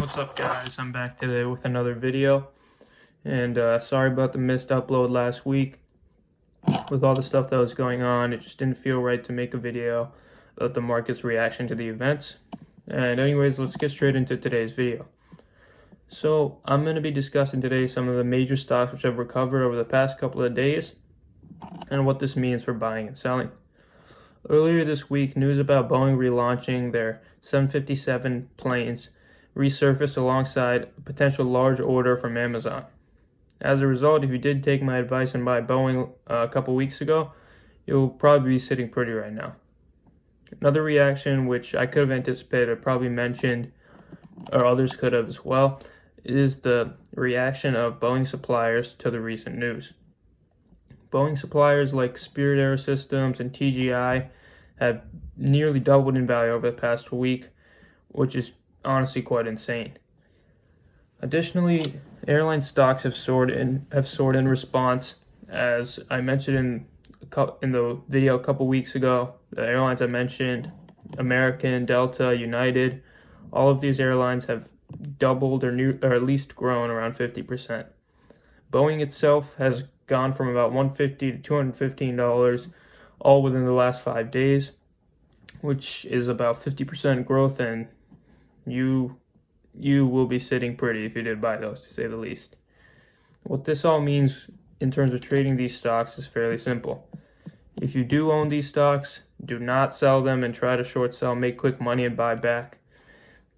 What's up, guys? I'm back today with another video, and sorry about the missed upload last week. With all the stuff that was going on, it just didn't feel right to make a video of the market's reaction to the events. And anyways, let's get straight into today's video. So I'm going to be discussing today some of the major stocks which have recovered over the past couple of days and what this means for buying and selling. Earlier this week, news about Boeing relaunching their 757 planes resurfaced alongside a potential large order from Amazon. As a result, if you did take my advice and buy Boeing a couple weeks ago, you'll probably be sitting pretty right now. Another reaction, which I could have anticipated or probably mentioned, or others could have as well, is the reaction of Boeing Suppliers to the recent news. Boeing Suppliers like Spirit AeroSystems and TGI have nearly doubled in value over the past week, which is honestly quite insane. Additionally, airline stocks have soared in response. As I mentioned in the video a couple weeks ago, the airlines I mentioned, American, Delta, United, all of these airlines have doubled or at least grown around 50%. Boeing itself has gone from about $150 to $215 all within the last 5 days, which is about 50% growth, and you will be sitting pretty if you did buy those, to say the least. What this all means in terms of trading these stocks is fairly simple. If you do own these stocks, do not sell them and try to short sell, make quick money and buy back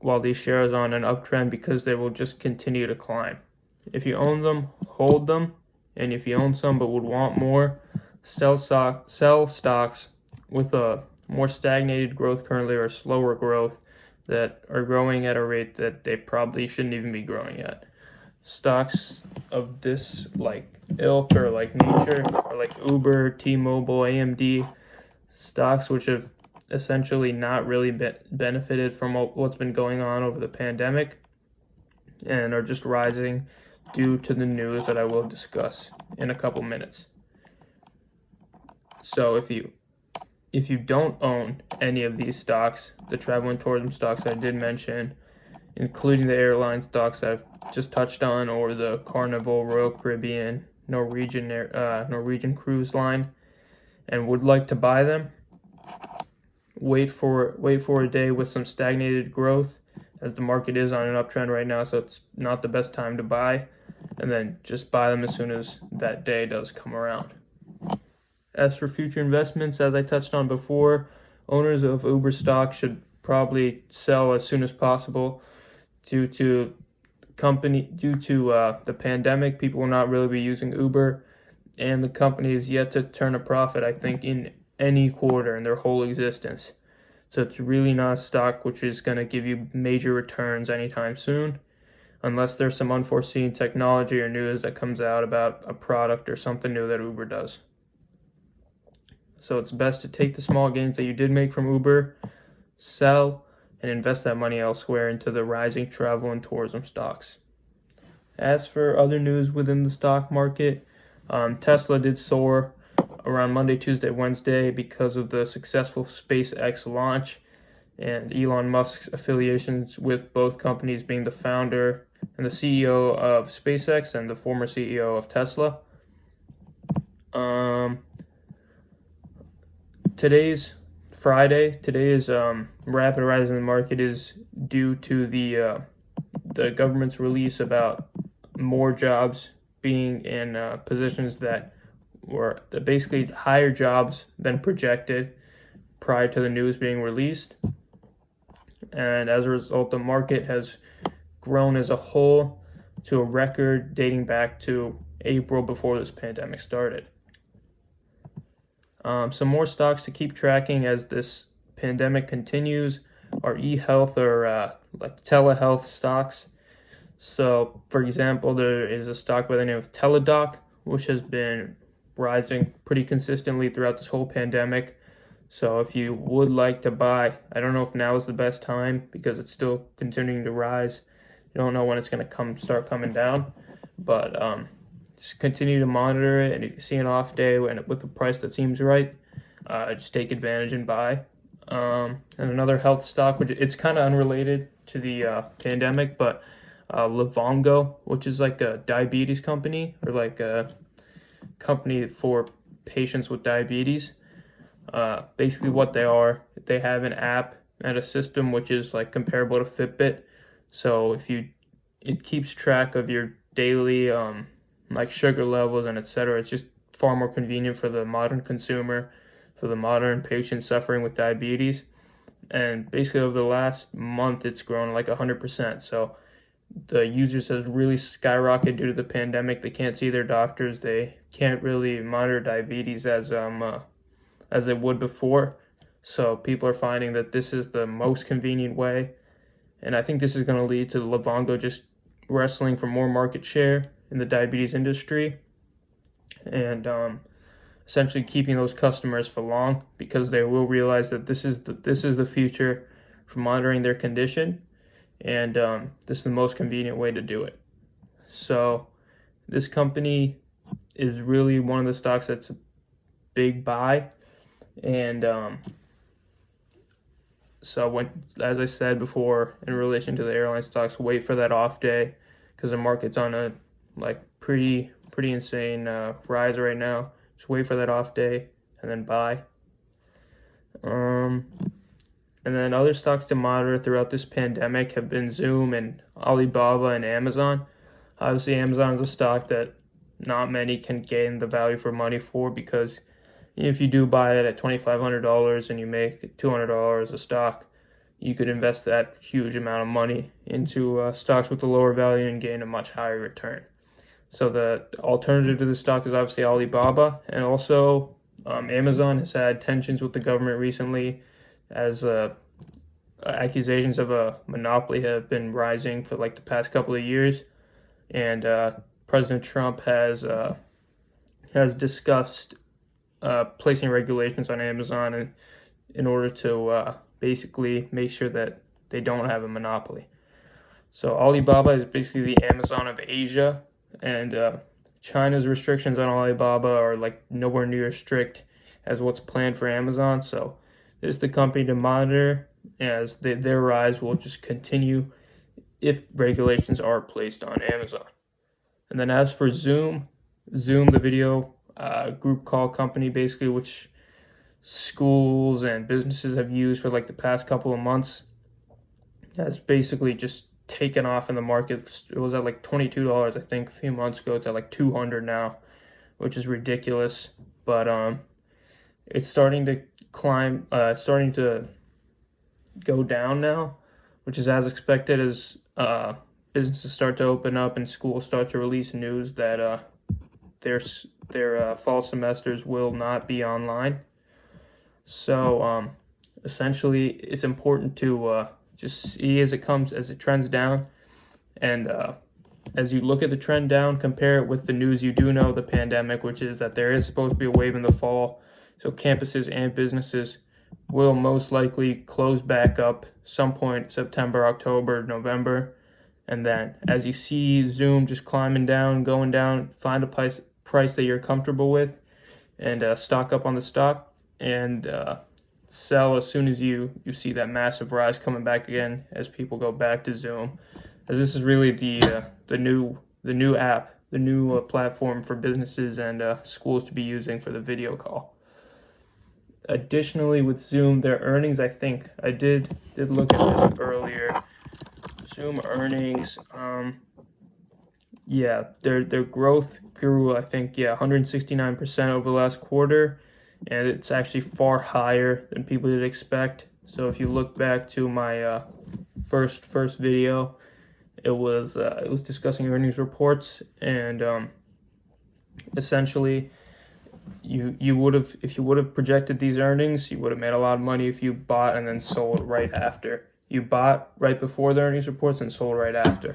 while these shares are on an uptrend, because they will just continue to climb. If you own them, hold them, and if you own some but would want more, sell stocks with a more stagnated growth currently or slower growth that are growing at a rate that they probably shouldn't even be growing at. Stocks of this ilk or nature are like Uber, T-Mobile, AMD, stocks which have essentially not really benefited from what's been going on over the pandemic and are just rising due to the news that I will discuss in a couple minutes. So if you don't own any of these stocks, the travel and tourism stocks I did mention, including the airline stocks I've just touched on, or the Carnival, Royal Caribbean, Norwegian Cruise Line, and would like to buy them, wait for a day with some stagnated growth, as the market is on an uptrend right now, so it's not the best time to buy, and then just buy them as soon as that day does come around. As for future investments, as I touched on before, owners of Uber stock should probably sell as soon as possible due to the pandemic. People will not really be using Uber, and the company is yet to turn a profit, I think, in any quarter in their whole existence. So it's really not a stock which is going to give you major returns anytime soon, unless there's some unforeseen technology or news that comes out about a product or something new that Uber does. So it's best to take the small gains that you did make from Uber, sell, and invest that money elsewhere into the rising travel and tourism stocks. As for other news within the stock market, Tesla did soar around Monday, Tuesday, Wednesday because of the successful SpaceX launch and Elon Musk's affiliations with both companies, being the founder and the CEO of SpaceX and the former CEO of Tesla. Today's Friday. Today's rapid rise in the market is due to the government's release about more jobs being in positions that were basically higher jobs than projected prior to the news being released. And as a result, the market has grown as a whole to a record dating back to April, before this pandemic started. Some more stocks to keep tracking as this pandemic continues are e-health or telehealth stocks. So, for example, there is a stock by the name of Teladoc, which has been rising pretty consistently throughout this whole pandemic. So if you would like to buy, I don't know if now is the best time because it's still continuing to rise. You don't know when it's going to start coming down, but just continue to monitor it, and if you see an off day with a price that seems right, just take advantage and buy. And another health stock, which it's kind of unrelated, pandemic, but Levon Go, which is like a diabetes company or like a company for patients with diabetes. Basically what they have an app and a system which is like comparable to Fitbit. So it keeps track of your daily like sugar levels and etc. It's just far more convenient for the modern consumer, for the modern patient suffering with diabetes. And basically over the last month, it's grown like 100%. So the users has really skyrocketed due to the pandemic. They can't see their doctors. They can't really monitor diabetes as they would before. So people are finding that this is the most convenient way. And I think this is going to lead to Levon Go just wrestling for more market share in the diabetes industry, and essentially keeping those customers for long, because they will realize that this is the future for monitoring their condition, and this is the most convenient way to do it. So this company is really one of the stocks that's a big buy, and so as I said before, in relation to the airline stocks, wait for that off day, because the market's on a like pretty insane rise right now. Just wait for that off day and then buy. And then other stocks to monitor throughout this pandemic have been Zoom and Alibaba and Amazon. Obviously, Amazon is a stock that not many can gain the value for money for, because if you do buy it at $2,500 and you make $200 a stock, you could invest that huge amount of money into stocks with a lower value and gain a much higher return. So the alternative to the stock is obviously Alibaba, and also Amazon has had tensions with the government recently, as accusations of a monopoly have been rising for like the past couple of years, and President Trump has discussed placing regulations on Amazon in order to basically make sure that they don't have a monopoly. So Alibaba is basically the Amazon of Asia, and China's restrictions on Alibaba are like nowhere near as strict as what's planned for Amazon. So this is the company to monitor, as their rise will just continue if regulations are placed on Amazon. And then as for Zoom, the video group call company, basically, which schools and businesses have used for like the past couple of months, has basically just taken off in the market. It was at like $22, I think, a few months ago. It's at like $200 now, which is ridiculous. But it's starting to climb, starting to go down now, which is as expected as businesses start to open up and schools start to release news that their fall semesters will not be online. So essentially, it's important to just see as it trends down, and as you look at the trend down, compare it with the news you do know, the pandemic, which is that there is supposed to be a wave in the fall. So campuses and businesses will most likely close back up some point September, October, November. And then as you see Zoom just climbing down, going down, find a price that you're comfortable with, and stock up on the stock, and sell as soon as you see that massive rise coming back again, as people go back to Zoom, as this is really the new app, the new platform for businesses and schools to be using for the video call. Additionally, with Zoom, their earnings, I think I did look at this earlier. Zoom earnings, their growth grew, I think, 169% over the last quarter, and it's actually far higher than people did expect. So if you look back to my first video, it was discussing earnings reports, and essentially you would have, if you would have projected these earnings, you would have made a lot of money if you bought and then sold right after. You bought right before the earnings reports and sold right after.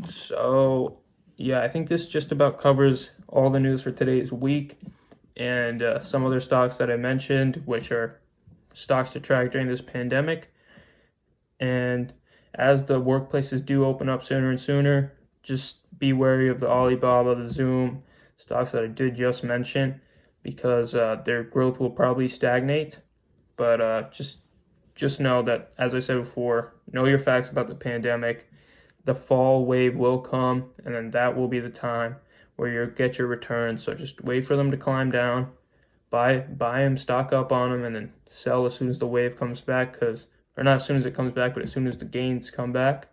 So yeah, I think this just about covers all the news for today's week, and some other stocks that I mentioned, which are stocks to track during this pandemic. And as the workplaces do open up sooner and sooner, just be wary of the Alibaba, the Zoom stocks that I did just mention, because their growth will probably stagnate. But just just know that, as I said before, know your facts about the pandemic. The fall wave will come, and then that will be the time where you'll get your returns. So just wait for them to climb down, buy them, stock up on them, and then sell as soon as the wave comes back, or not as soon as it comes back, but as soon as the gains come back.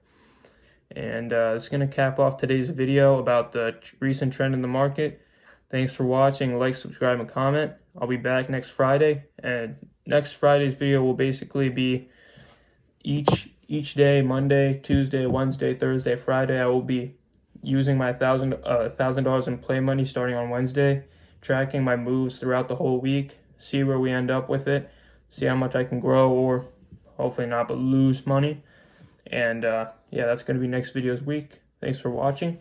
And it's going to cap off today's video about the recent trend in the market. Thanks for watching. Like, subscribe, and comment. I'll be back next Friday, and next Friday's video will basically be each day, Monday, Tuesday, Wednesday, Thursday, Friday. I will be using my $1,000 in play money starting on Wednesday, tracking my moves throughout the whole week, see where we end up with it, see how much I can grow, or hopefully not, but lose money. And yeah, that's going to be next video's week. Thanks for watching.